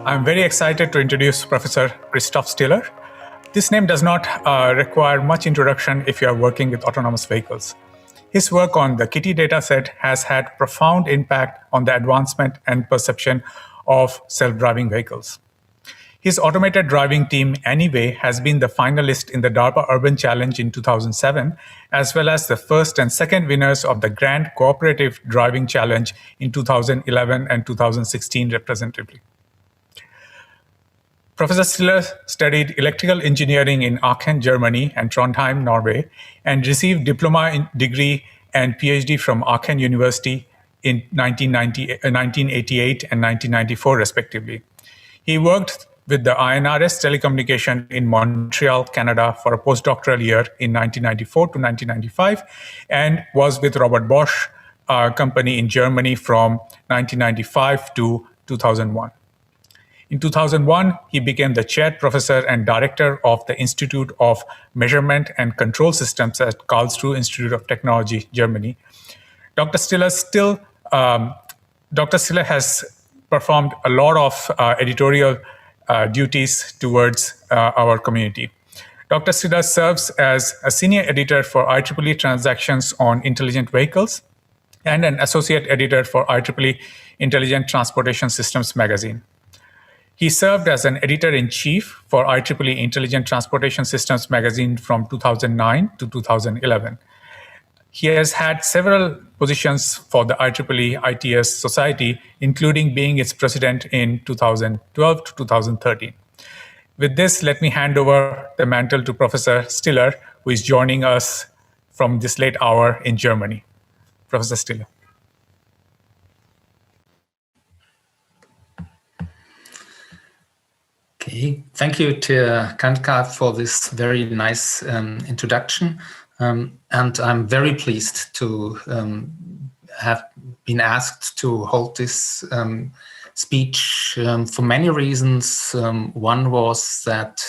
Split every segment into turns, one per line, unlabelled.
I'm very excited to introduce Professor Christoph Stiller. This name does not require much introduction if you are working with autonomous vehicles. His work on the Kitty dataset has had profound impact on the advancement and perception of self-driving vehicles. His automated driving team, AnnieWAY, has been the finalist in the Darpa Urban Challenge in 2007, as well as the first and second winners of the Grand Cooperative Driving Challenge in 2011 and 2016 respectively. Professor Stiller studied electrical engineering in Aachen, Germany and Trondheim, Norway, and received Diploma degree and Ph.D. from Aachen University in 1988 and 1994, respectively. He worked with the INRS-Telecommunications in Montreal, Canada for a postdoctoral year in 1994 to 1995, and was with Robert Bosch company in Germany from 1995 to 2001. In 2001, he became the chair professor and director of the Institute of Measurement and Control Systems at Karlsruhe Institute of Technology, Germany. Dr. Stiller has performed a lot of editorial duties towards our community. Dr. Stiller serves as a senior editor for IEEE Transactions on Intelligent Vehicles and an associate editor for IEEE Intelligent Transportation Systems magazine. He served as an editor-in-chief for IEEE Intelligent Transportation Systems magazine from 2009 to 2011. He has had several positions for the IEEE ITS Society, including being its president in 2012 to 2013. With this, let me hand over the mantle to Professor Stiller, who is joining us from this late hour in Germany. Professor Stiller.
Okay, thank you to Kankar for this very nice introduction. And I'm very pleased to have been asked to hold this speech for many reasons. One was that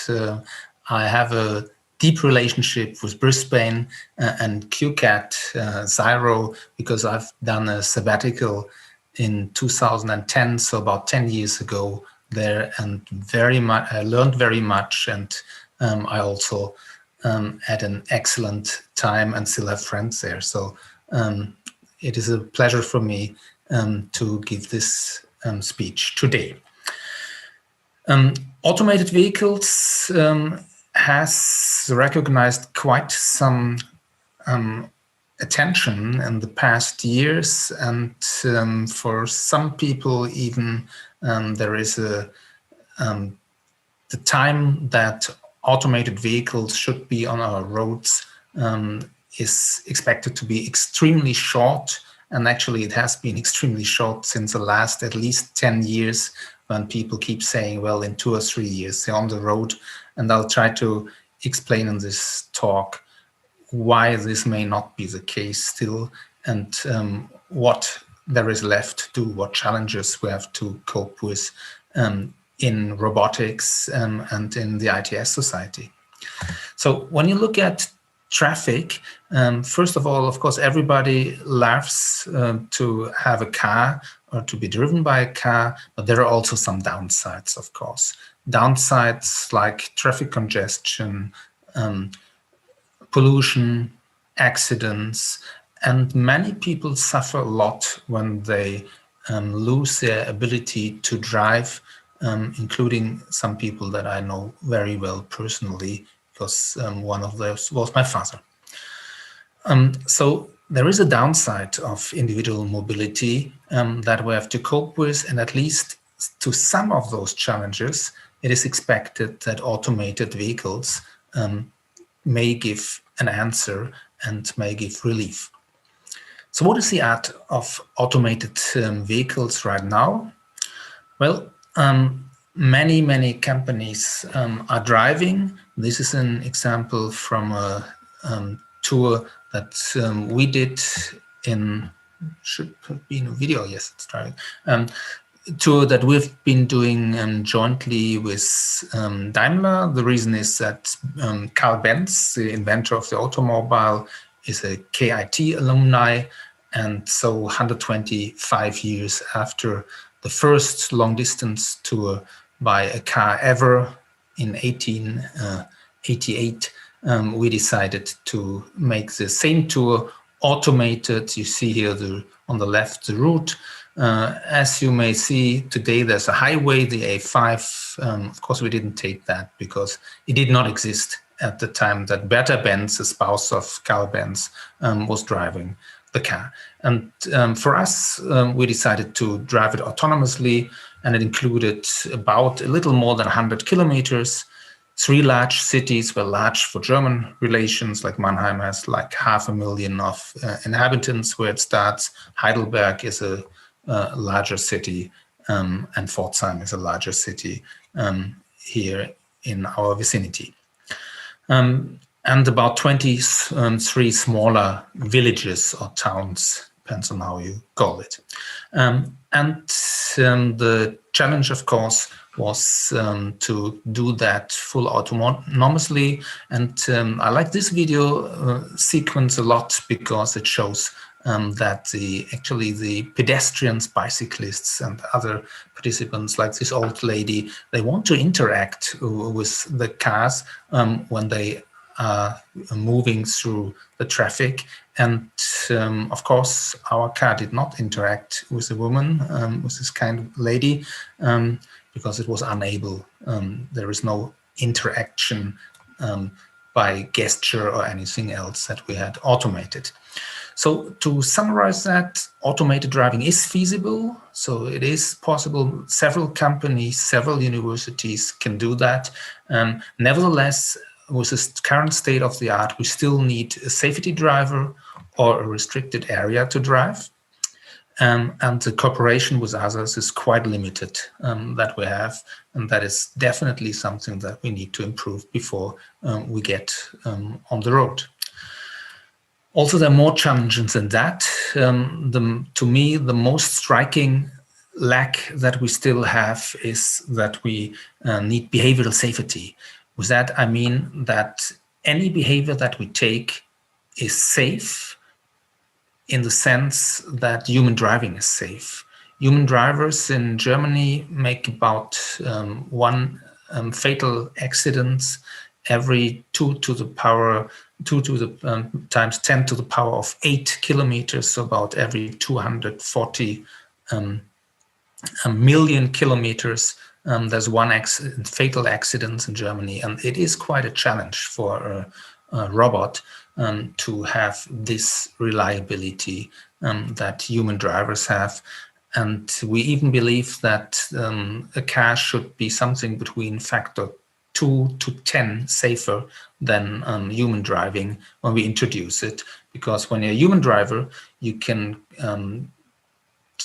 I have a deep relationship with Brisbane and QCAT Zyro because I've done a sabbatical in 2010, so about 10 years ago there, and I learned very much, and I also had an excellent time and still have friends there. So it is a pleasure for me to give this speech today. Automated vehicles has recognized quite some attention in the past years, and for some people even there is the time that automated vehicles should be on our roads is expected to be extremely short, and actually it has been extremely short since the last at least 10 years, when people keep saying, well, in 2 or 3 years they're on the road. And I'll try to explain in this talk why this may not be the case still, and what there is left to do, what challenges we have to cope with in robotics and in the ITS society. So when you look at traffic, first of all, of course, everybody loves to have a car or to be driven by a car, but there are also some downsides, of course. Downsides like traffic congestion, pollution, accidents, and many people suffer a lot when they lose their ability to drive, including some people that I know very well personally, because one of those was my father. So there is a downside of individual mobility that we have to cope with, and at least to some of those challenges, it is expected that automated vehicles may give an answer and may give relief. So what is the art of automated vehicles right now? Well, many companies are driving. This is an example from a tour that we did in, should be in a video, yes, it's driving, tour that we've been doing jointly with Daimler. The reason is that Carl Benz, the inventor of the automobile, is a KIT alumni, and so 125 years after the first long distance tour buy a car ever. In 1888, we decided to make the same tour automated. You see here on the left the route. As you may see today, there's a highway, the A5. Of course, we didn't take that because it did not exist at the time that Bertha Benz, the spouse of Karl Benz, was driving the car. And for us, we decided to drive it autonomously, and it included about a little more than 100 kilometers. 3 large cities were large for German relations, like Mannheim has like 500,000 of inhabitants where it starts. Heidelberg is a larger city, and Pforzheim is a larger city here in our vicinity. And about 23 smaller villages or towns, depends on how you call it. The challenge, of course, was to do that full autonomously. And I like this video sequence a lot because it shows that actually the pedestrians, bicyclists, and other participants, like this old lady, they want to interact with the cars when they are moving through the traffic. And of course, our car did not interact with the woman, with this kind of lady, because it was unable. There is no interaction by gesture or anything else that we had automated. So to summarize that, automated driving is feasible. So it is possible. Several companies, several universities can do that. Nevertheless, with the current state of the art, we still need a safety driver or a restricted area to drive. And the cooperation with others is quite limited that we have. And that is definitely something that we need to improve before we get on the road. Also, there are more challenges than that. To me, the most striking lack that we still have is that we need behavioral safety. With that, I mean that any behavior that we take is safe in the sense that human driving is safe. Human drivers in Germany make about 1 fatal accident every 2 to the power times 10 to the power of 8 kilometers, so about every 240 million kilometers. There's 1 fatal accident in Germany, and it is quite a challenge for a robot to have this reliability that human drivers have. And we even believe that a car should be something between factor 2 to 10 safer than human driving when we introduce it. Because when you're a human driver, you can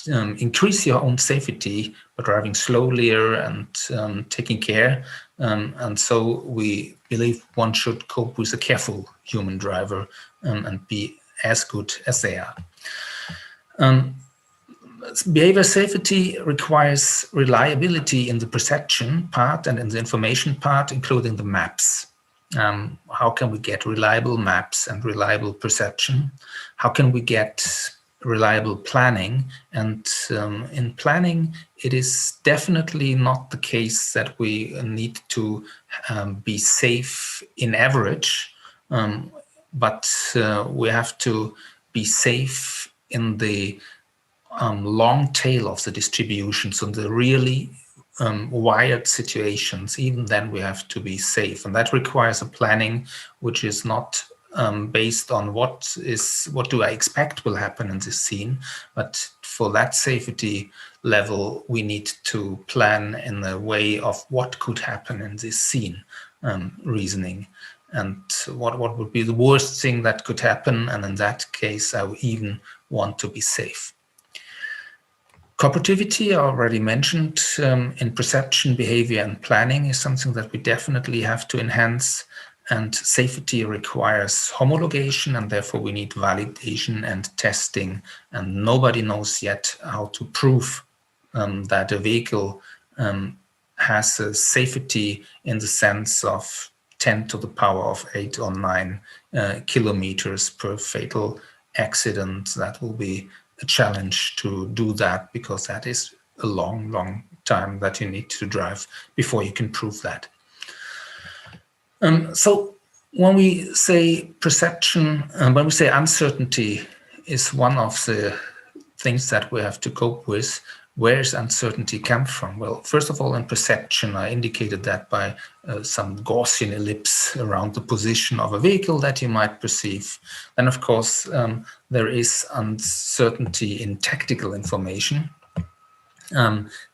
increase your own safety by driving slowlier and taking care. And so we believe one should cope with a careful human driver and be as good as they are. Behavior safety requires reliability in the perception part and in the information part, including the maps. How can we get reliable maps and reliable perception? How can we get reliable planning? And in planning, it is definitely not the case that we need to be safe in average, but we have to be safe in the long tail of the distribution, so the really wired situations. Even then we have to be safe, and that requires a planning which is not based on what do I expect will happen in this scene, but for that safety level we need to plan in the way of what could happen in this scene, reasoning, and what would be the worst thing that could happen, and in that case I would even want to be safe. Cooperativity, I already mentioned, in perception, behavior, and planning is something that we definitely have to enhance. And safety requires homologation, and therefore we need validation and testing. And nobody knows yet how to prove that a vehicle has a safety in the sense of 10 to the power of 8 or 9 kilometers per fatal accident. That will be a challenge to do that, because that is a long, long time that you need to drive before you can prove that. So when we say perception, when we say uncertainty is one of the things that we have to cope with, where does uncertainty come from? Well, first of all, in perception, I indicated that by some Gaussian ellipse around the position of a vehicle that you might perceive. Then, of course, there is uncertainty in tactical information.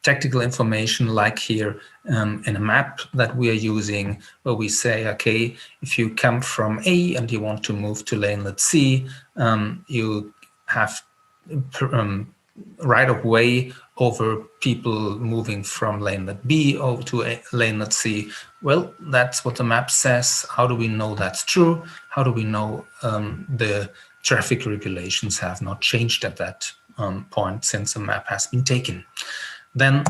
Tactical information like here in a map that we are using, where we say, okay, if you come from A and you want to move to lane C, you have right of way over people moving from lane B over to lane C. Well, that's what the map says. How do we know that's true? How do we know the traffic regulations have not changed at that point since the map has been taken? Then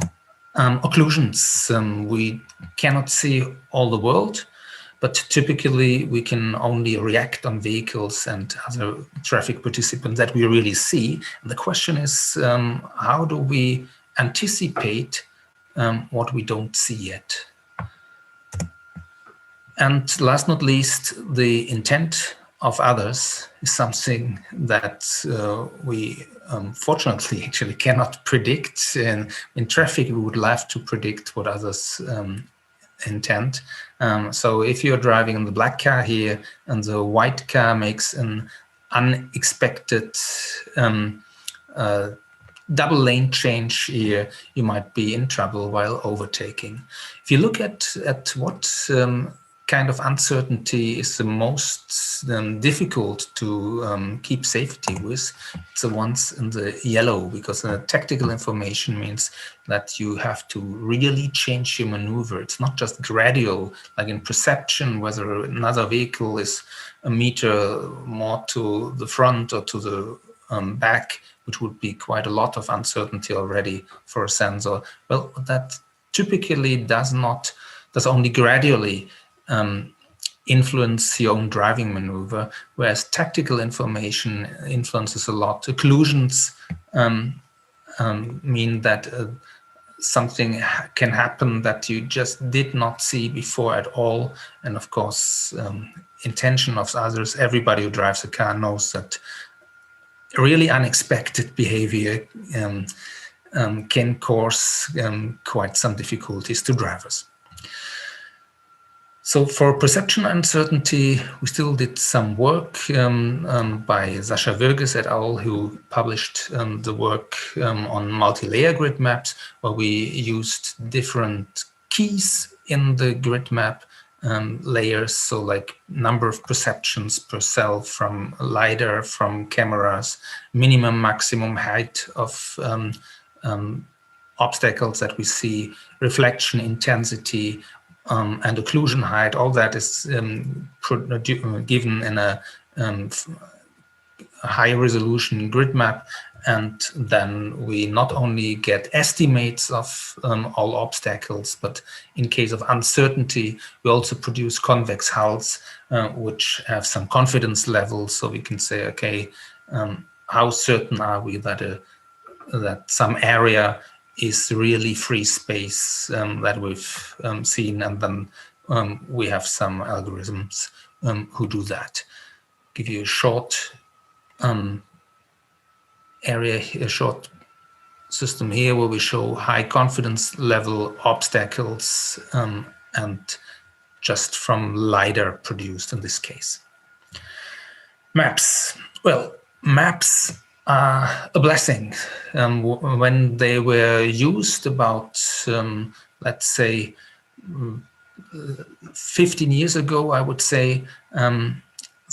occlusions. We cannot see all the world, but typically we can only react on vehicles and other traffic participants that we really see. And the question is, how do we anticipate what we don't see yet? And last not least, the intent of others is something that we fortunately actually cannot predict. In traffic, we would love to predict what others intend. So if you're driving in the black car here and the white car makes an unexpected double lane change here, you might be in trouble while overtaking. If you look at what kind of uncertainty is the most difficult to keep safety with, it's the ones in the yellow, because tactical information means that you have to really change your maneuver. It's not just gradual, like in perception, whether another vehicle is a meter more to the front or to the back, which would be quite a lot of uncertainty already for a sensor. Well, that typically does only gradually influence your own driving maneuver, whereas tactical information influences a lot. Occlusions mean that something can happen that you just did not see before at all. And of course, intention of others, everybody who drives a car knows that really unexpected behavior can cause quite some difficulties to drivers. So for perception uncertainty, we still did some work by Sascha Würges et al., who published the work on multi-layer grid maps, where we used different keys in the grid map layers, so like number of perceptions per cell from LiDAR, from cameras, minimum, maximum height of obstacles that we see, reflection intensity, and occlusion height. All that is given in a high resolution grid map. And then we not only get estimates of all obstacles, but in case of uncertainty, we also produce convex hulls, which have some confidence levels. So we can say, okay, how certain are we that some area is really free space that we've seen, and then we have some algorithms who do that. Give you a short a short system here where we show high confidence level obstacles and just from LiDAR produced in this case. Maps. Well, maps are a blessing. When they were used about, let's say, 15 years ago, I would say,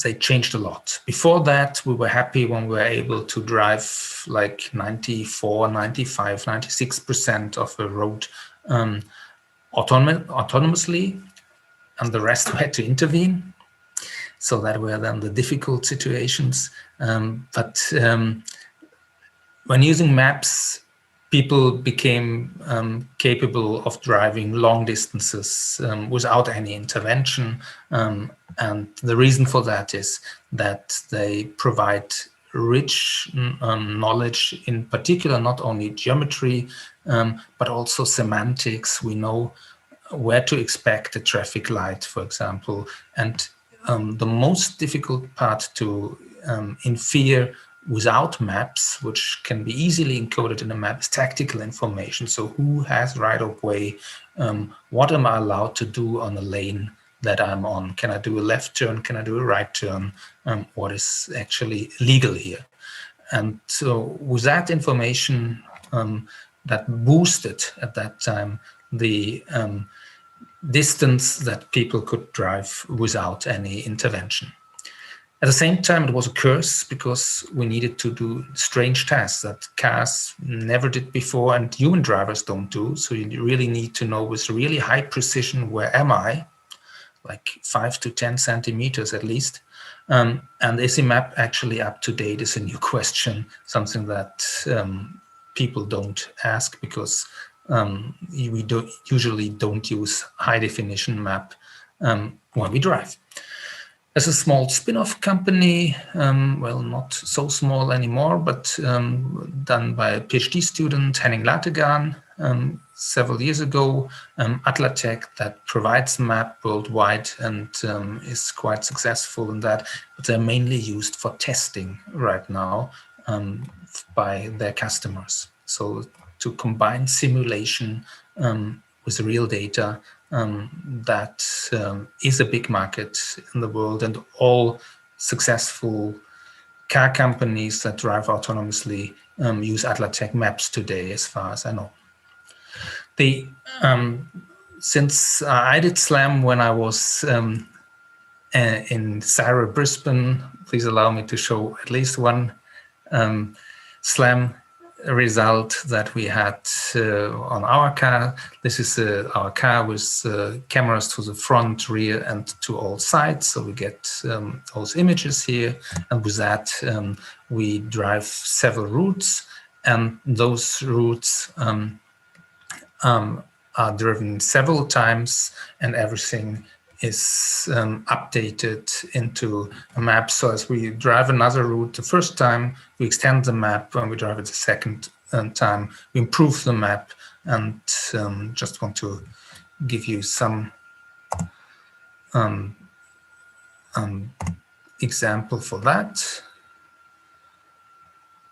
they changed a lot. Before that, we were happy when we were able to drive like 94, 95, 96% of the road autonomously, and the rest had to intervene. So that were then the difficult situations. But when using maps, people became capable of driving long distances without any intervention. And the reason for that is that they provide rich knowledge, in particular, not only geometry, but also semantics. We know where to expect a traffic light, for example. And the most difficult part to infer without maps, which can be easily encoded in a map, is tactical information. So who has right of way? What am I allowed to do on a lane that I'm on? Can I do a left turn? Can I do a right turn? What is actually legal here? And so with that information, that boosted at that time the distance that people could drive without any intervention. At the same time, it was a curse because we needed to do strange tasks that cars never did before and human drivers don't do. So you really need to know with really high precision, where am I? Like 5 to 10 centimeters at least. And is the map actually up to date is a new question, something that people don't ask because we usually don't use high definition map when we drive. As a small spin-off company, well, not so small anymore, but done by a Ph.D. student, Henning Lategan, several years ago, Atlatec, that provides map worldwide and is quite successful in that, but they're mainly used for testing right now by their customers. So to combine simulation with real data, that is a big market in the world, and all successful car companies that drive autonomously use Atlatec maps today, as far as I know. Since I did SLAM when I was in Sarah, Brisbane, please allow me to show at least one SLAM result that we had on our car. This is our car with cameras to the front, rear, and to all sides. So we get those images here, and with that we drive several routes, and those routes are driven several times, and everything is updated into a map. So as we drive another route the first time, we extend the map. When we drive it the second time, we improve the map. And just want to give you some example for that.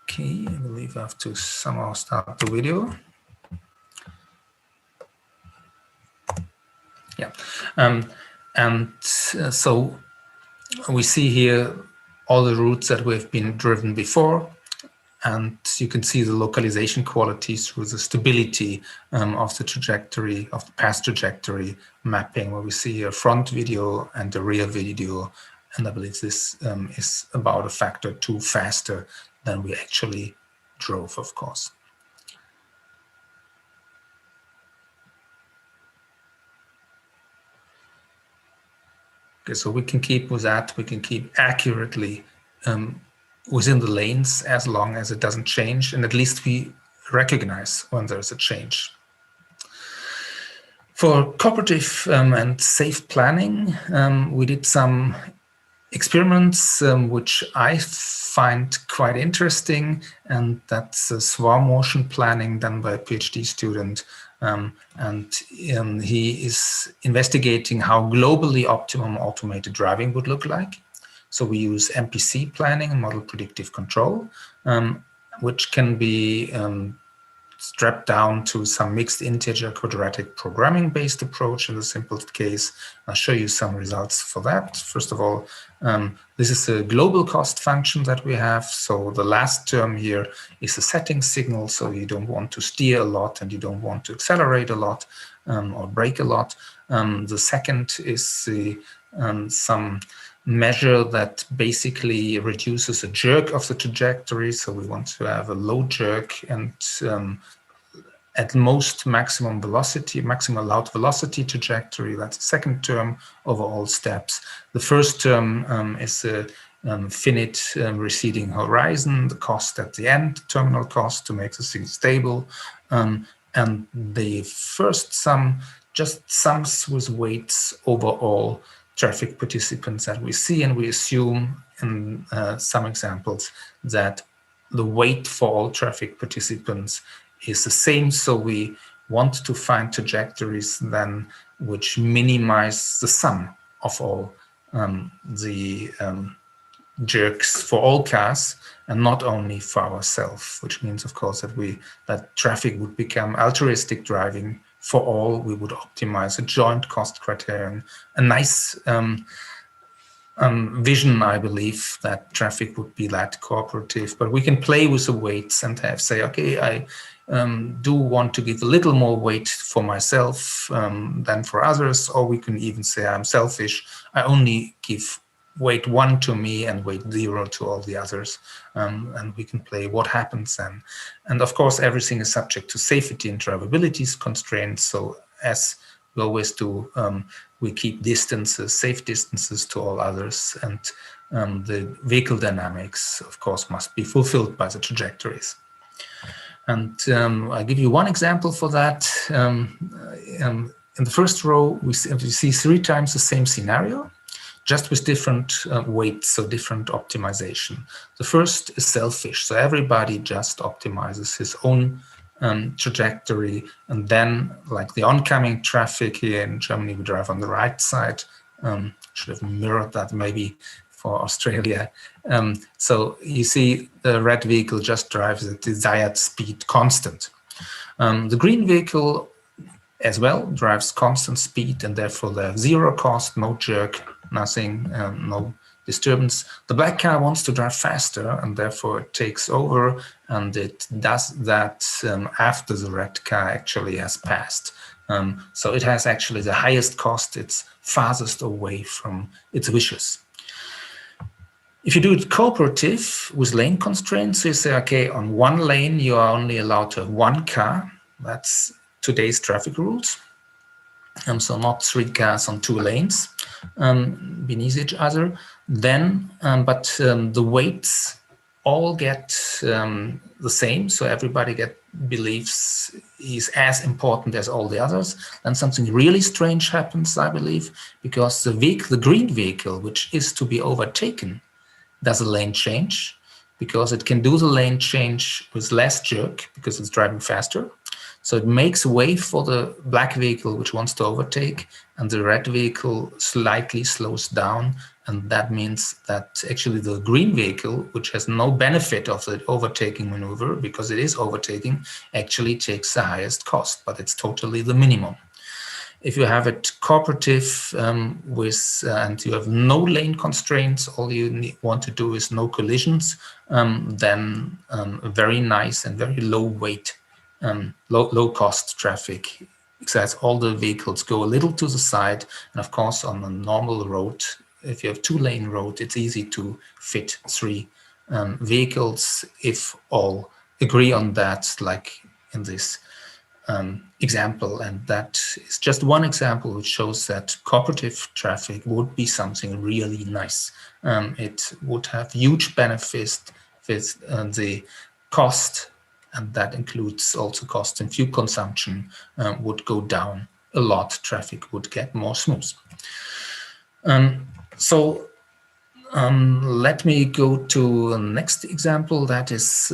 Okay, I believe I have to somehow start the video. Yeah. So we see here all the routes that we've been driven before, and you can see the localization qualities through the stability of the trajectory, of the past trajectory mapping, where we see a front video and a rear video, and I believe this is about a factor 2 faster than we actually drove, of course. Okay, so we can keep with that, we can keep accurately within the lanes as long as it doesn't change, and at least we recognize when there's a change. For cooperative and safe planning, we did some experiments which I find quite interesting, and that's swarm motion planning done by a PhD student. And he is investigating how globally optimum automated driving would look like. So we use MPC planning, model predictive control, which can be strapped down to some mixed integer quadratic programming based approach in the simplest case. I'll show you some results for that. First of all, this is a global cost function that we have. So the last term here is a setting signal. So you don't want to steer a lot and you don't want to accelerate a lot or brake a lot. The second is some measure that basically reduces a jerk of the trajectory. So we want to have a low jerk and at most maximum velocity, maximum allowed velocity trajectory. That's the second term over all steps. The first term is a finite receding horizon, the cost at the end, terminal cost to make the thing stable. And the first sum just sums with weights over all traffic participants that we see, and we assume in some examples that the weight for all traffic participants is the same. So we want to find trajectories then which minimize the sum of all the jerks for all cars and not only for ourselves, which means, of course, that traffic would become altruistic driving for all. We would optimize a joint cost criterion, a nice vision, I believe, that traffic would be that cooperative, but we can play with the weights and say, okay, I do want to give a little more weight for myself than for others, or we can even say I'm selfish. I only give weight 1 to me and weight 0 to all the others, and we can play what happens then. And of course, everything is subject to safety and drivability constraints. So as we always do, we keep distances, safe distances to all others, and the vehicle dynamics, of course, must be fulfilled by the trajectories. And I'll give you one example for that. In the first row, we see 3 times the same scenario, just with different weights, so different optimization. The first is selfish, so everybody just optimizes his own trajectory, and then, like the oncoming traffic here in Germany, we drive on the right side. Should have mirrored that maybe for Australia. So you see the red vehicle just drives at desired speed constant. The green vehicle as well drives constant speed, and therefore they have 0 cost, no jerk, nothing, no disturbance. The black car wants to drive faster, and therefore it takes over, and it does that after the red car actually has passed. So it has actually the highest cost. It's farthest away from its wishes. If you do it cooperative with lane constraints, so you say, okay, on one lane, you are only allowed to have 1 car. That's today's traffic rules. So not 3 cars on 2 lanes beneath each other. Then, but the weights all get the same. So everybody believes he's as important as all the others. Then something really strange happens, I believe, because the green vehicle, which is to be overtaken, does a lane change, because it can do the lane change with less jerk because it's driving faster. So it makes way for the black vehicle which wants to overtake, and the red vehicle slightly slows down. And that means that actually the green vehicle, which has no benefit of the overtaking maneuver because it is overtaking, actually takes the highest cost, but it's totally the minimum. If you have it cooperative and you have no lane constraints, all you want to do is no collisions, then a very nice and very low weight, low cost traffic, because all the vehicles go a little to the side. And of course, on a normal road, if you have 2-lane road, it's easy to fit 3 vehicles if all agree on that, like in this example. And that is just one example which shows that cooperative traffic would be something really nice. It would have huge benefits with the cost, and that includes also cost and fuel consumption would go down a lot. Traffic would get more smooth. So let me go to the next example, that is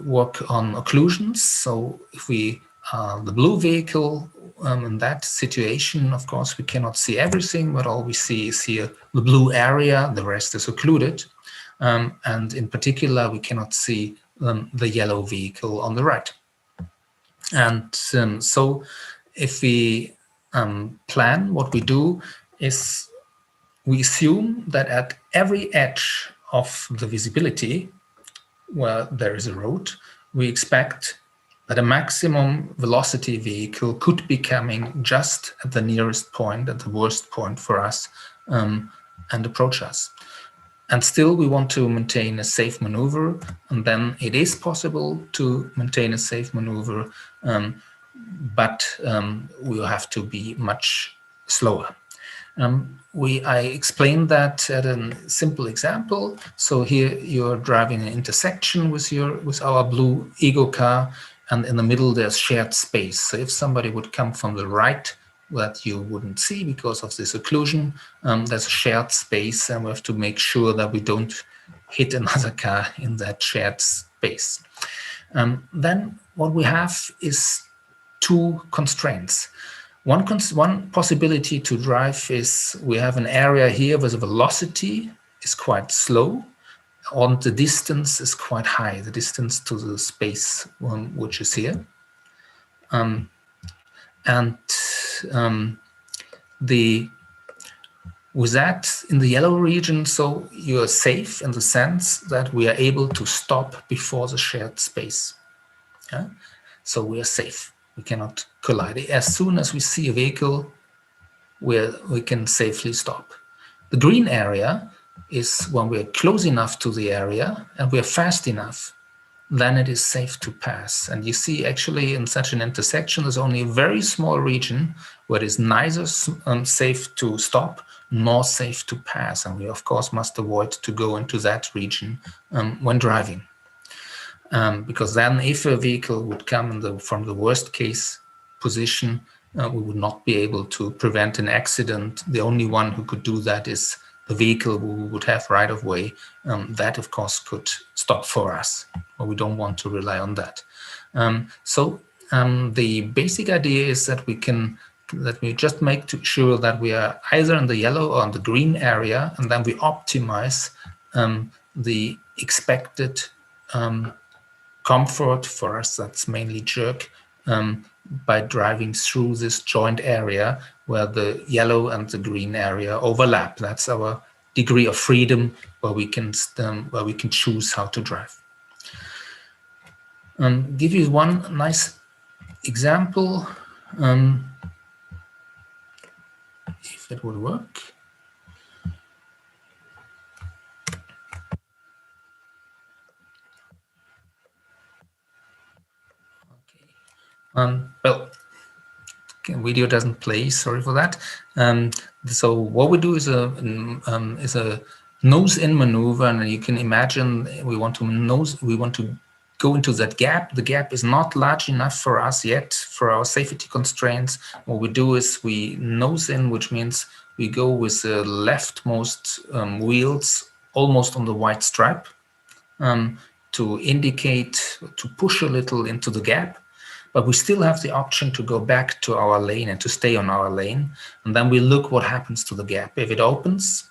work on occlusions. So if we the blue vehicle, in that situation, of course, we cannot see everything, but all we see is here the blue area, the rest is occluded. And in particular, we cannot see the yellow vehicle on the right. And so if we plan, what we do is we assume that at every edge of the visibility where there is a road, we expect that a maximum velocity vehicle could be coming just at the nearest point, at the worst point for us, and approach us. And still we want to maintain a safe maneuver, and then it is possible to maintain a safe maneuver, but we will have to be much slower. I explained that at a simple example. So here you're driving an intersection with our blue Ego car, and in the middle there's shared space. So if somebody would come from the right that you wouldn't see because of this occlusion. There's a shared space, and we have to make sure that we don't hit another car in that shared space. Then what we have is two constraints. One possibility to drive is we have an area here where the velocity is quite slow, and the distance is quite high, the distance to the space which is here. With that in the yellow region, so you are safe in the sense that we are able to stop before the shared space. Yeah? So we are safe. We cannot collide. As soon as we see a vehicle, we can safely stop. The green area is when we're close enough to the area and we're fast enough, then it is safe to pass. And you see actually in such an intersection, there's only a very small region where it is neither safe to stop nor safe to pass. And we of course must avoid to go into that region when driving. Because then if a vehicle would come from the worst case position, we would not be able to prevent an accident. The only one who could do that is the vehicle who would have right of way. That of course could stop for us, but we don't want to rely on that. The basic idea is that we just make sure that we are either in the yellow or in the green area, and then we optimize the expected comfort. For us, that's mainly jerk, by driving through this joint area where the yellow and the green area overlap. That's our degree of freedom where we can choose how to drive. Give you one nice example, if it would work. Well, video doesn't play. Sorry for that. So what we do is a nose-in maneuver, and you can imagine we want to go into that gap. The gap is not large enough for us yet for our safety constraints. What we do is we nose in, which means we go with the leftmost wheels almost on the white stripe to indicate, to push a little into the gap. But we still have the option to go back to our lane and to stay on our lane. And then we look what happens to the gap. If it opens,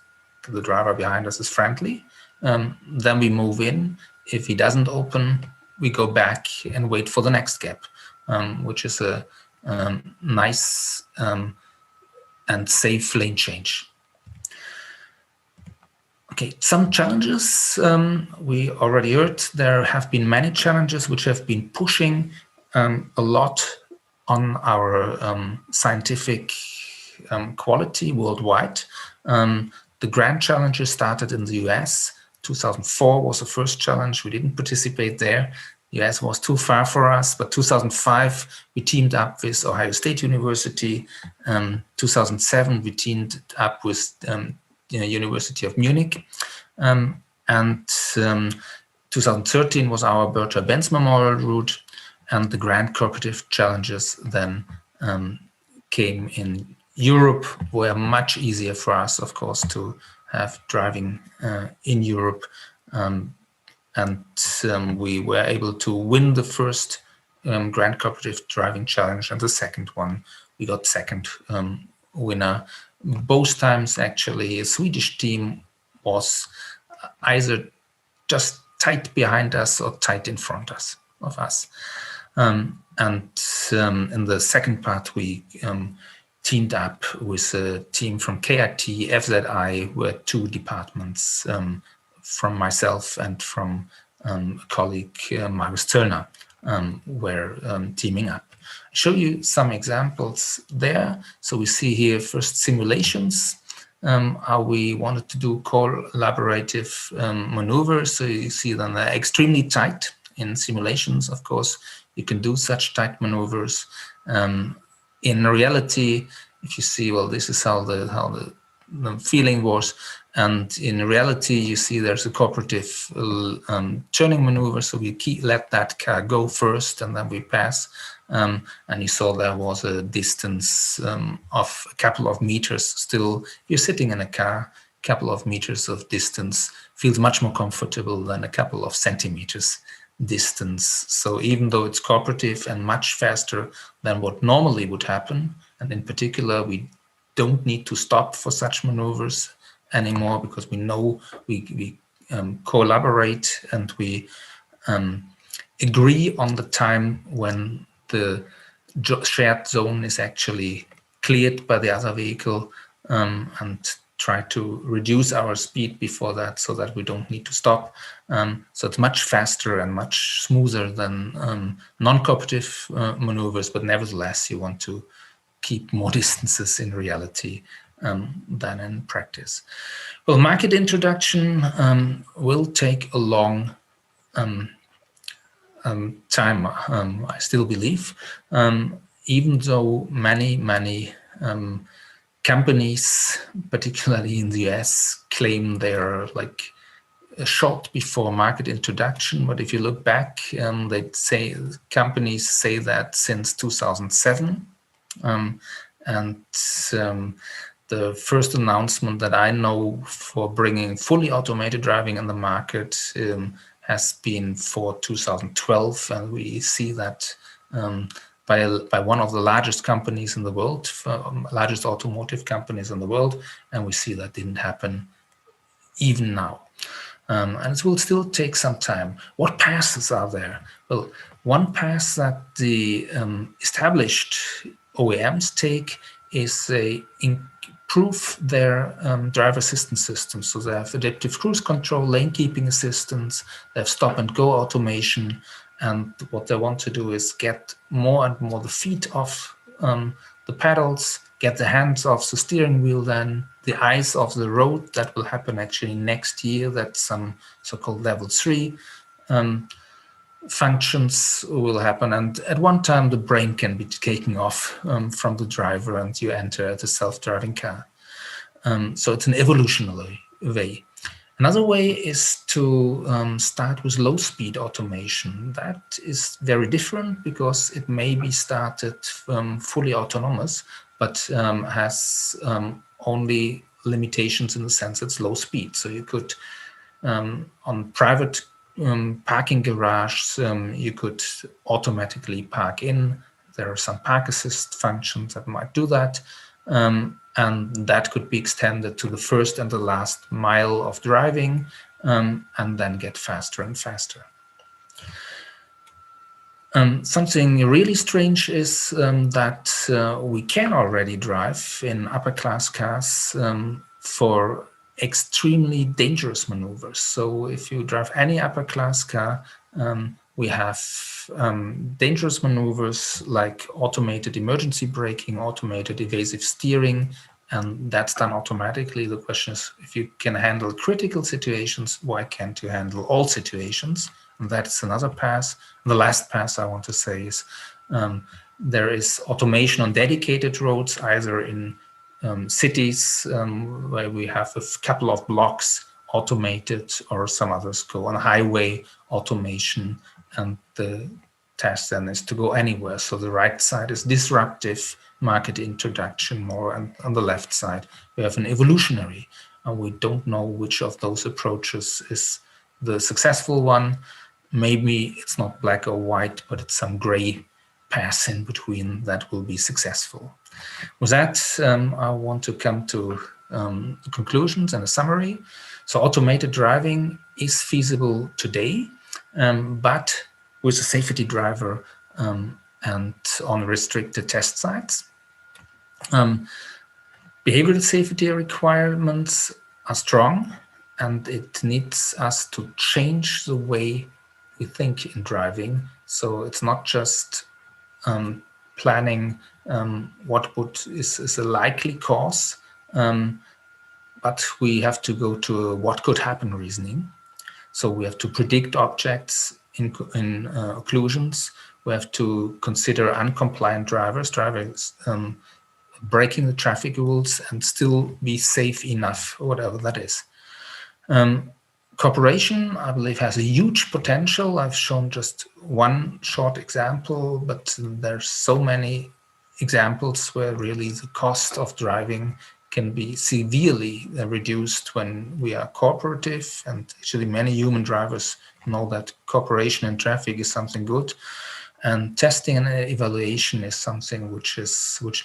the driver behind us is friendly, then we move in. If he doesn't open, we go back and wait for the next gap, which is a nice and safe lane change. Okay, some challenges we already heard. There have been many challenges which have been pushing a lot on our scientific quality worldwide. The Grand Challenges started in the US. 2004 was the first challenge. We didn't participate there. The US was too far for us, but 2005 we teamed up with Ohio State University. 2007 we teamed up with University of Munich. And 2013 was our Bertha Benz Memorial route. And the Grand Cooperative Challenges then came in Europe, were much easier for us, of course, to have driving in Europe. We were able to win the first Grand Cooperative Driving Challenge, and the second one, we got second winner. Both times, actually, a Swedish team was either just tight behind us or tight in front of us. In the second part, we teamed up with a team from KIT, FZI, were two departments from myself and from a colleague, Markus Zöllner, were teaming up. I'll show you some examples there. So we see here first simulations, how we wanted to do collaborative maneuvers. So you see them, they're extremely tight in simulations, of course. You can do such tight maneuvers. In reality, if you see, well, this is how the feeling was. And in reality, you see there's a cooperative turning maneuver. So we let that car go first, and then we pass. And you saw there was a distance of a couple of meters. Still, you're sitting in a car, a couple of meters of distance feels much more comfortable than a couple of centimeters distance. So even though it's cooperative and much faster than what normally would happen, and in particular, we don't need to stop for such maneuvers anymore, because we know we collaborate and we agree on the time when the shared zone is actually cleared by the other vehicle, and try to reduce our speed before that so that we don't need to stop. So it's much faster and much smoother than non-cooperative maneuvers, but nevertheless, you want to keep more distances in reality than in practice. Well, market introduction will take a long time, I still believe, even though many companies, particularly in the US, claim they're like a shot before market introduction. But if you look back, they'd say companies say that since 2007. The first announcement that I know for bringing fully automated driving in the market has been for 2012, and we see that by one of the largest companies in the world, largest automotive companies in the world, and we see that didn't happen even now. And it will still take some time. What paths are there? Well, one path that the established OEMs take is they improve their driver assistance systems. So they have adaptive cruise control, lane keeping assistance, they have stop and go automation. And what they want to do is get more and more the feet off the pedals, get the hands off the steering wheel, then the eyes off the road. That will happen actually next year. That's some so-called level 3 functions will happen. And at one time, the brain can be taken off from the driver and you enter the self-driving car. So it's an evolutionary way. Another way is to start with low-speed automation. That is very different because it may be started fully autonomous, but has only limitations in the sense it's low speed. So you could, on private parking garages, you could automatically park in. There are some park assist functions that might do that. And that could be extended to the first and the last mile of driving, and then get faster and faster. Something really strange is that we can already drive in upper class cars for extremely dangerous maneuvers. So if you drive any upper class car, we have dangerous maneuvers like automated emergency braking, automated evasive steering, and that's done automatically. The question is, if you can handle critical situations, why can't you handle all situations? And that's another path. And the last path I want to say is there is automation on dedicated roads, either in cities where we have a couple of blocks automated, or some others go on highway automation, and the task then is to go anywhere. So the right side is disruptive market introduction more, and on the left side we have an evolutionary, and we don't know which of those approaches is the successful one. Maybe it's not black or white, but it's some gray path in between that will be successful. With that, I want to come to the conclusions and a summary. So automated driving is feasible today, but with a safety driver and on restricted test sites. Behavioral safety requirements are strong, and it needs us to change the way we think in driving. So it's not just planning what is a likely cause, but we have to go to a what could happen reasoning. So we have to predict objects in occlusions. We have to consider uncompliant drivers breaking the traffic rules and still be safe enough, whatever that is. Cooperation, I believe, has a huge potential. I've shown just one short example, but there's so many examples where really the cost of driving can be severely reduced when we are cooperative. And actually many human drivers know that cooperation in traffic is something good. And testing and evaluation is something which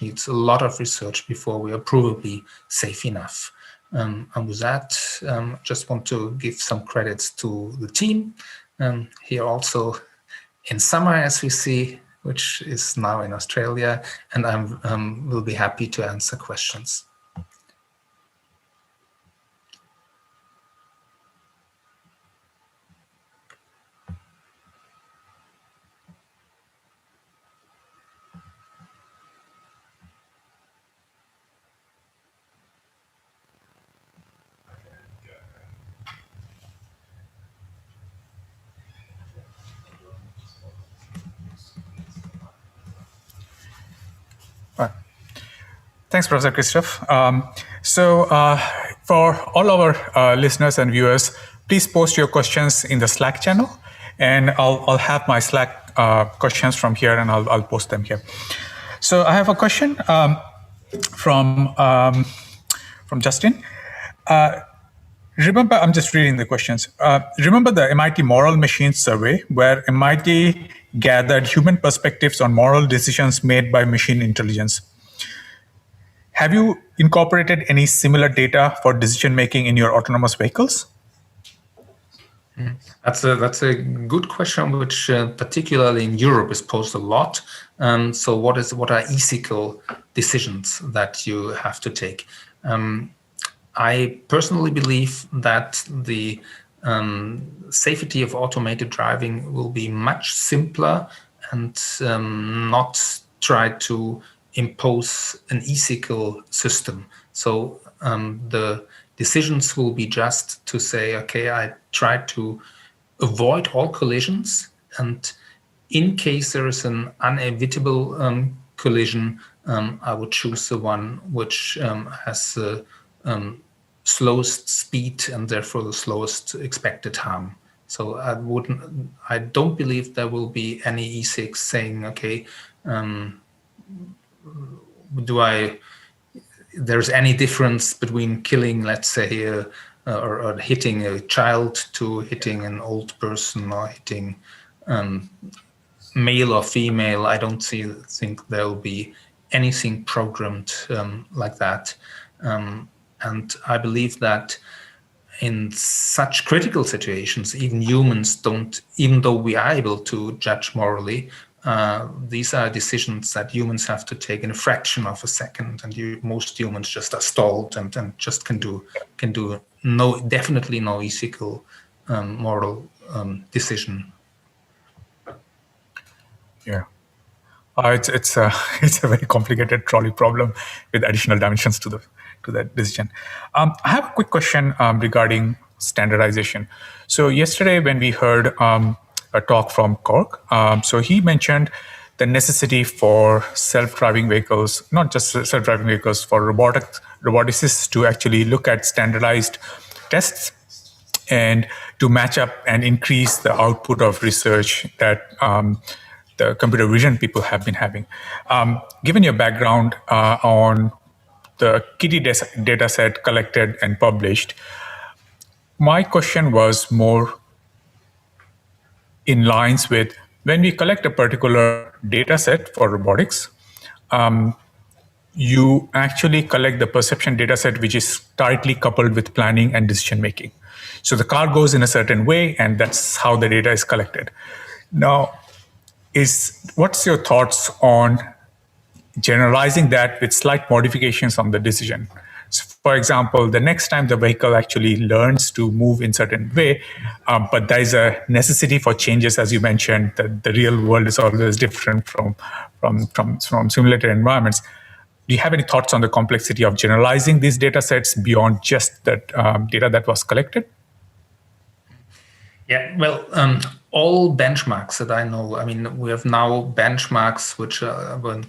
needs a lot of research before we are provably safe enough. And with that, just want to give some credits to the team. Here also in summer, as we see, which is now in Australia, and I will be happy to answer questions.
Thanks, Professor Christoph. For all our listeners and viewers, please post your questions in the Slack channel, and I'll have my Slack questions from here, and I'll post them here. So I have a question from Justin. Remember, I'm just reading the questions. Remember the MIT Moral Machines survey, where MIT gathered human perspectives on moral decisions made by machine intelligence. Have you incorporated any similar data for decision making in your autonomous vehicles?
That's a good question, which particularly in Europe is posed a lot. So what are ethical decisions that you have to take? I personally believe that the safety of automated driving will be much simpler and not try to impose an ethical system. So the decisions will be just to say, okay, I try to avoid all collisions, and in case there is an inevitable collision, I would choose the one which has the slowest speed and therefore the slowest expected harm. So I don't believe there will be any ethics saying, okay, there's any difference between killing, let's say, or hitting a child to hitting an old person or hitting male or female. I don't think there will be anything programmed like that. And I believe that in such critical situations, even humans don't, even though we are able to judge morally, these are decisions that humans have to take in a fraction of a second, and most humans just are stalled and just can do definitely no ethical moral decision.
Yeah, it's a very complicated trolley problem with additional dimensions to that decision. I have a quick question regarding standardization. So yesterday when we heard a talk from Cork, so he mentioned the necessity for self-driving vehicles, not just self-driving vehicles, for roboticists to actually look at standardized tests and to match up and increase the output of research that the computer vision people have been having. Given your background on the Kitty data set collected and published, my question was more in lines with when we collect a particular data set for robotics, you actually collect the perception data set which is tightly coupled with planning and decision making. So the car goes in a certain way, and that's how the data is collected. Now, what's your thoughts on generalizing that with slight modifications on the decision? So for example, the next time the vehicle actually learns to move in a certain way, but there is a necessity for changes, as you mentioned, that the real world is always different from simulated environments. Do you have any thoughts on the complexity of generalizing these data sets beyond just that data that was collected?
Yeah, well, all benchmarks that I know, I mean, we have now benchmarks which when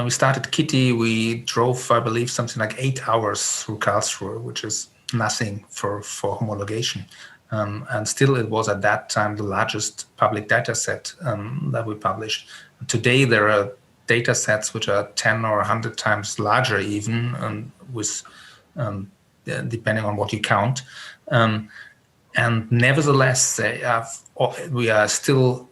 we started Kitty, we drove, I believe, something like 8 hours through Karlsruhe, which is nothing for homologation. And still, it was at that time the largest public data set that we published. Today, there are data sets which are 10 or 100 times larger even, with depending on what you count. And nevertheless, we are still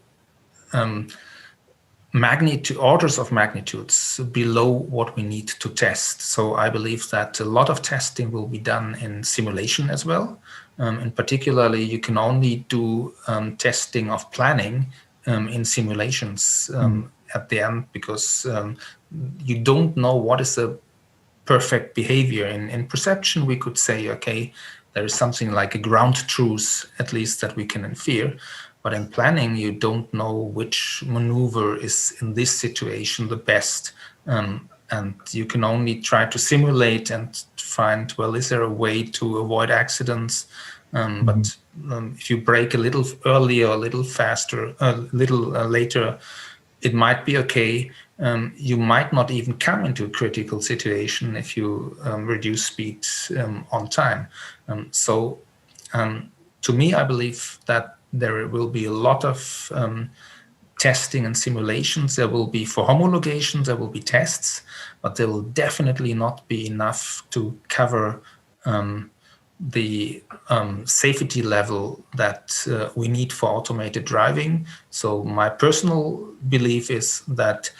orders of magnitudes below what we need to test. So I believe that a lot of testing will be done in simulation as well. And particularly, you can only do testing of planning in simulations at the end, because you don't know what is the perfect behavior. In perception, we could say, okay, there is something like a ground truth, at least, that we can infer. But in planning, you don't know which maneuver is in this situation the best. And you can only try to simulate and find, well, is there a way to avoid accidents? But if you brake a little earlier, a little faster, a little later, it might be okay. You might not even come into a critical situation if you reduce speed on time. So to me, I believe that there will be a lot of testing and simulations. There will be, for homologations, there will be tests, but there will definitely not be enough to cover the safety level that we need for automated driving. So my personal belief is that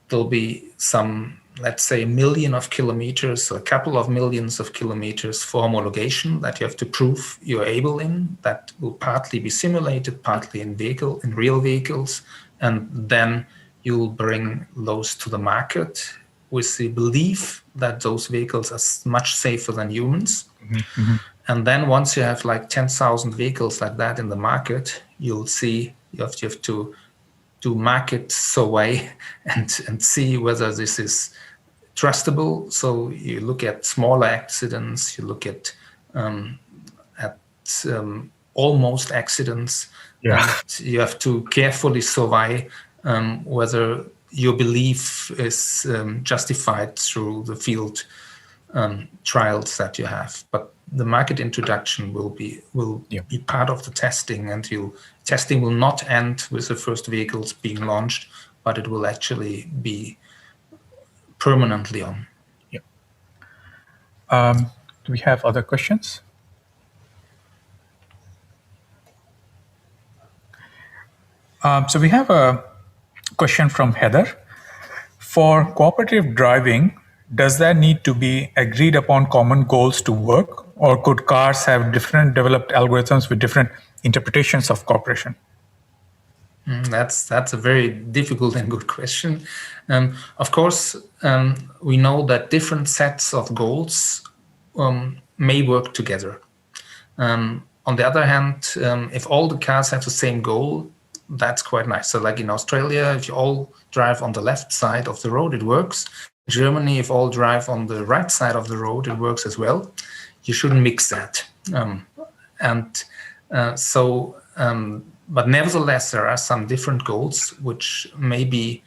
there'll be some, let's say, 1 million of kilometers, or a couple of millions of kilometers for homologation that you have to prove you're able in. That will partly be simulated, partly in real vehicles, and then you'll bring those to the market with the belief that those vehicles are much safer than humans. Mm-hmm. And then once you have like 10,000 vehicles like that in the market, you'll see you have to market survey and see whether this is trustable. So you look at smaller accidents, you look at almost accidents, and you have to carefully survey whether your belief is justified through the field trials that you have. But the market introduction will be part of the testing, and testing will not end with the first vehicles being launched, but it will actually be permanently on.
Yeah. Do we have other questions? So we have a question from Heather. For cooperative driving, does there need to be agreed upon common goals to work, or could cars have different developed algorithms with different interpretations of cooperation?
That's a very difficult and good question. Of course, we know that different sets of goals may work together. On the other hand, if all the cars have the same goal, that's quite nice. So like in Australia, if you all drive on the left side of the road, it works. In Germany, if all drive on the right side of the road, it works as well. You shouldn't mix that. But nevertheless, there are some different goals which may be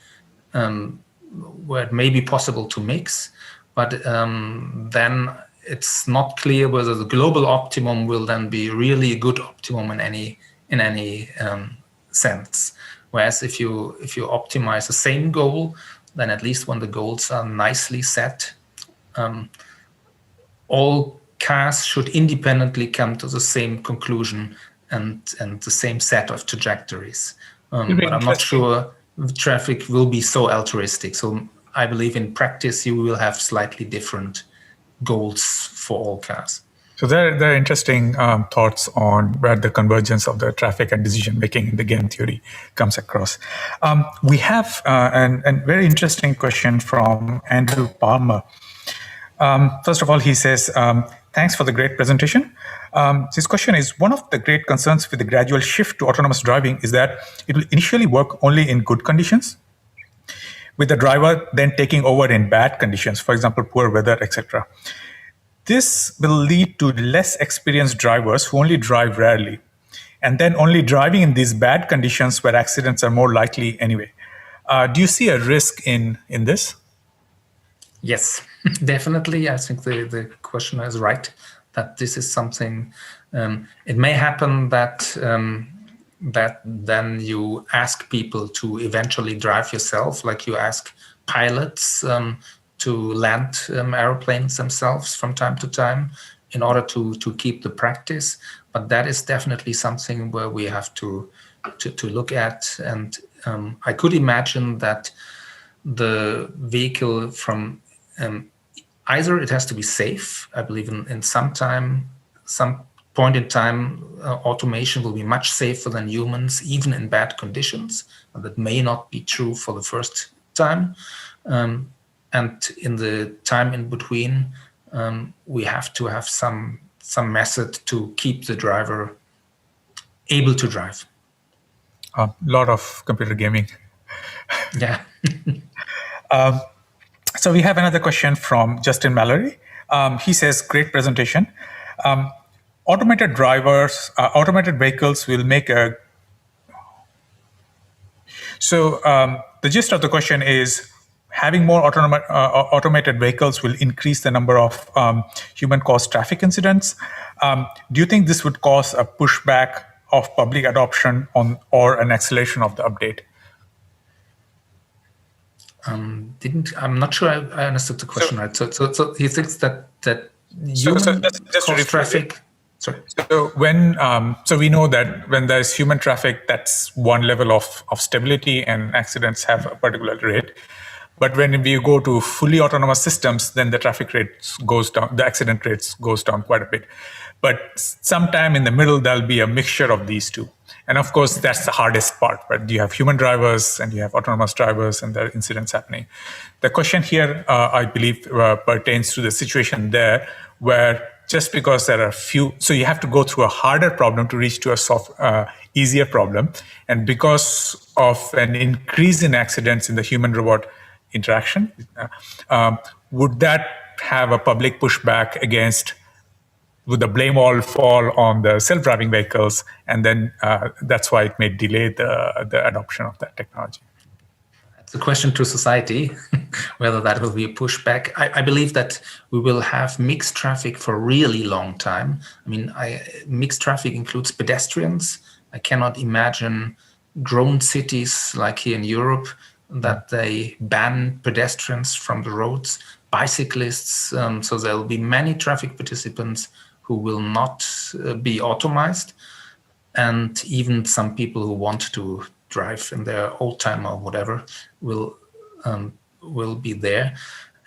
where it may be possible to mix, but then it's not clear whether the global optimum will then be really a good optimum in any sense. Whereas if you optimize the same goal, then at least when the goals are nicely set, all cars should independently come to the same conclusion and the same set of trajectories. But I'm not sure traffic will be so altruistic. So I believe in practice you will have slightly different goals for all cars.
So there are interesting thoughts on where the convergence of the traffic and decision making in the game theory comes across. We have a very interesting question from Andrew Palmer. First of all, he says, thanks for the great presentation. His question is, one of the great concerns with the gradual shift to autonomous driving is that it will initially work only in good conditions, with the driver then taking over in bad conditions, for example, poor weather, etc. This will lead to less experienced drivers who only drive rarely, and then only driving in these bad conditions where accidents are more likely anyway. Do you see a risk in this?
Yes, definitely. I think the questioner is right. that this is something. It may happen that that then you ask people to eventually drive yourself, like you ask pilots to land airplanes themselves from time to time in order to keep the practice. But that is definitely something where we have to look at. And I could imagine that the vehicle from either it has to be safe. I believe in some point in time, automation will be much safer than humans, even in bad conditions. And that may not be true for the first time. And in the time in between, we have to have some method to keep the driver able to drive.
A lot of computer gaming.
Yeah.
So we have another question from Justin Mallory. He says, great presentation. Automated vehicles will make a... So the gist of the question is, having more automated vehicles will increase the number of human-caused traffic incidents. Do you think this would cause a pushback of public adoption or an acceleration of the update?
I'm not sure I understood the question right. So he thinks that human caused traffic. Sorry.
So so we know that when there's human traffic, that's one level of stability, and accidents have a particular rate. But when we go to fully autonomous systems, then the traffic rates goes down, the accident rates goes down quite a bit. But sometime in the middle, there'll be a mixture of these two. And of course, that's the hardest part, right? You have human drivers and you have autonomous drivers, and there are incidents happening. The question here, I believe, pertains to the situation there where just because there are few, so you have to go through a harder problem to reach to a easier problem. And because of an increase in accidents in the human-robot interaction, would that have a public pushback against, would the blame all fall on the self-driving vehicles, and then that's why it may delay the adoption of that technology?
It's a question to society, whether that will be a pushback. I believe that we will have mixed traffic for a really long time. I mean, mixed traffic includes pedestrians. I cannot imagine grown cities like here in Europe that they ban pedestrians from the roads, bicyclists. So there will be many traffic participants who will not be automized, and even some people who want to drive in their old time or whatever will be there.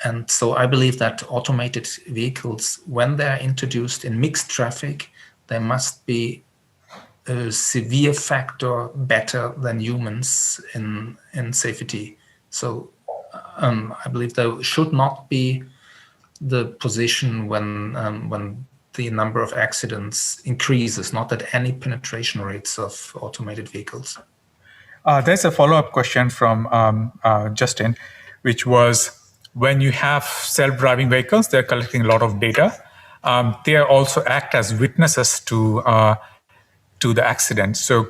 And so I believe that automated vehicles, when they're introduced in mixed traffic, they must be a severe factor better than humans in safety. So I believe there should not be the position when the number of accidents increases, not at any penetration rates of automated vehicles.
There's a follow-up question from Justin, which was, when you have self-driving vehicles, they're collecting a lot of data. They also act as witnesses to the accident. So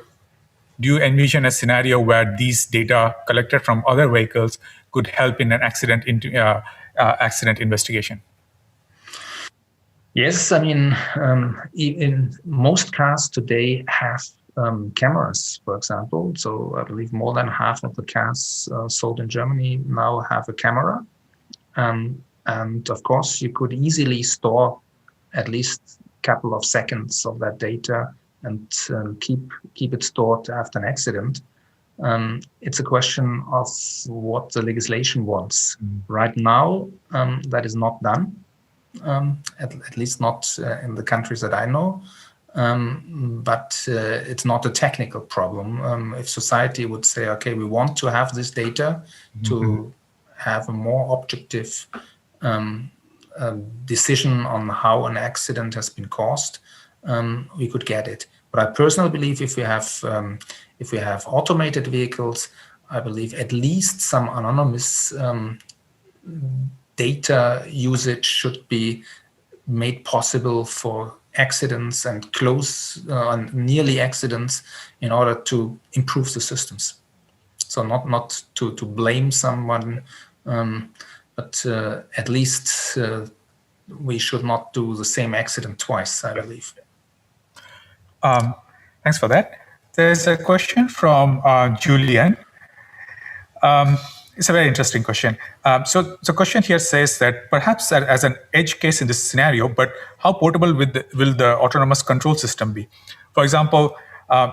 do you envision a scenario where these data collected from other vehicles could help in an accident investigation?
Yes, I mean, in most cars today have cameras, for example. So I believe more than half of the cars sold in Germany now have a camera. And of course, you could easily store at least a couple of seconds of that data and keep it stored after an accident. It's a question of what the legislation wants. Right now, that is not done. At least not in the countries that I know. But it's not a technical problem. If society would say, okay, we want to have this data to have a more objective decision on how an accident has been caused, we could get it. But I personally believe if we have automated vehicles, I believe at least some anonymous data usage should be made possible for accidents and nearly accidents in order to improve the systems. So not to blame someone, but at least we should not do the same accident twice, I believe.
Thanks for that. There's a question from Julian. It's a very interesting question. So the question here says that perhaps as an edge case in this scenario, but how portable will the autonomous control system be? For example,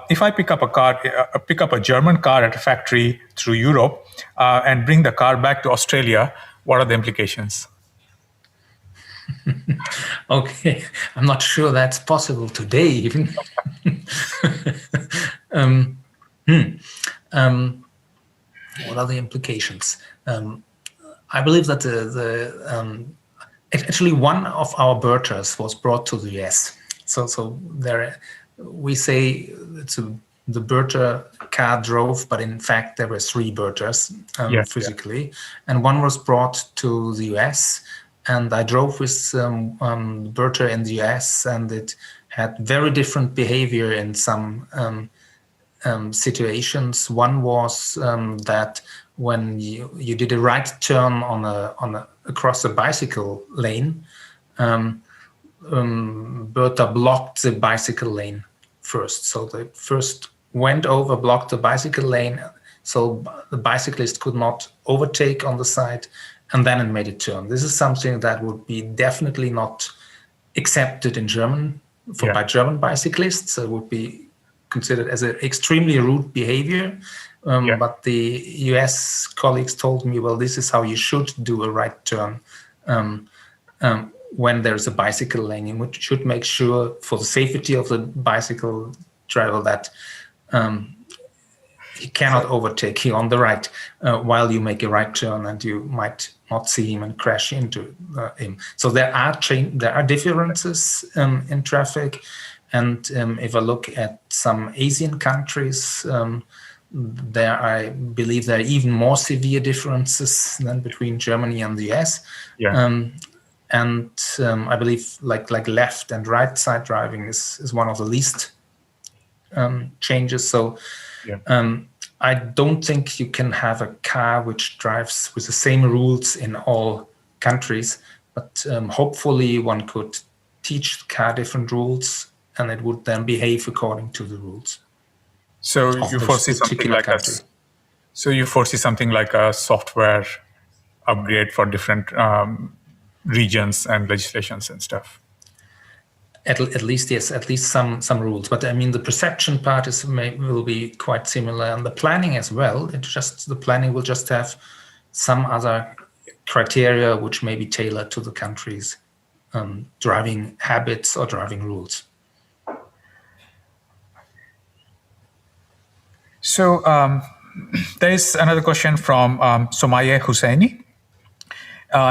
if I pick up a German car at a factory through Europe and bring the car back to Australia, what are the implications?
Okay, I'm not sure that's possible today even. What are the implications? I believe that actually one of our Berthas was brought to the US. So there, we say the Bertha car drove, but in fact there were 3 Berthas physically, and one was brought to the US. And I drove with Bertha in the US, and it had very different behavior in some situations. One was that when you did a right turn across a bicycle lane, Bertha blocked the bicycle lane first. So they first went over, blocked the bicycle lane, so the bicyclist could not overtake on the side, and then it made a turn. This is something that would be definitely not accepted in German by German bicyclists. It would be considered as an extremely rude behavior. But the US colleagues told me, well, this is how you should do a right turn when there's a bicycle lane. You should make sure for the safety of the bicycle driver that he cannot overtake you on the right while you make a right turn, and you might not see him and crash into him. So there are differences in traffic. And if I look at some Asian countries, I believe there are even more severe differences than between Germany and the US. I believe like left and right side driving is one of the least changes. So I don't think you can have a car which drives with the same rules in all countries, but hopefully one could teach the car different rules, and it would then behave according to the rules.
So you foresee something like that. So you foresee something like a software upgrade for different regions and legislations and stuff.
At least, yes, at least some rules. But I mean, the perception part will be quite similar, and the planning as well. The planning will just have some other criteria which may be tailored to the country's driving habits or driving rules.
So there is another question from Somaye Hussaini.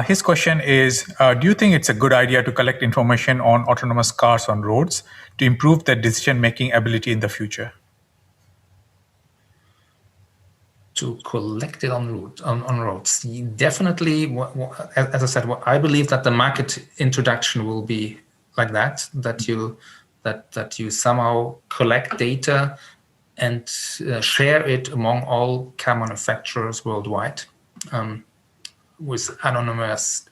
His question is, do you think it's a good idea to collect information on autonomous cars on roads to improve their decision-making ability in the future?
To collect it on roads. Definitely, as I said, I believe that the market introduction will be like that you somehow collect data and share it among all car manufacturers worldwide. With anonymized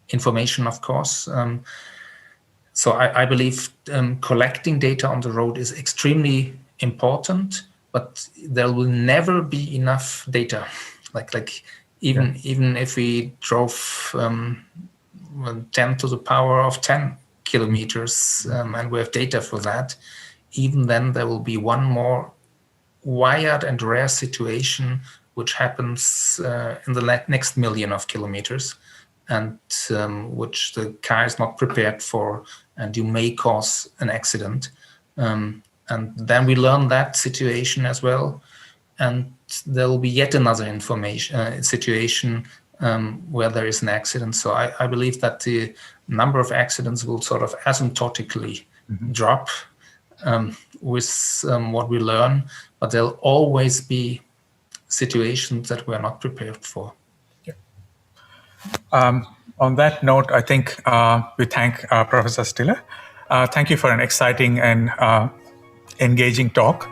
information, of course. So I believe collecting data on the road is extremely important, but there will never be enough data. Even if we drove 10 to the power of 10 kilometers and we have data for that, even then there will be one more wired and rare situation which happens in the next million of kilometers, and which the car is not prepared for, and you may cause an accident. And then we learn that situation as well, and there will be yet another situation where there is an accident. So I believe that the number of accidents will sort of asymptotically drop with what we learn, but there'll always be situations that we're not prepared for.
On that note, I think we thank Professor Stiller. Thank you for an exciting and engaging talk.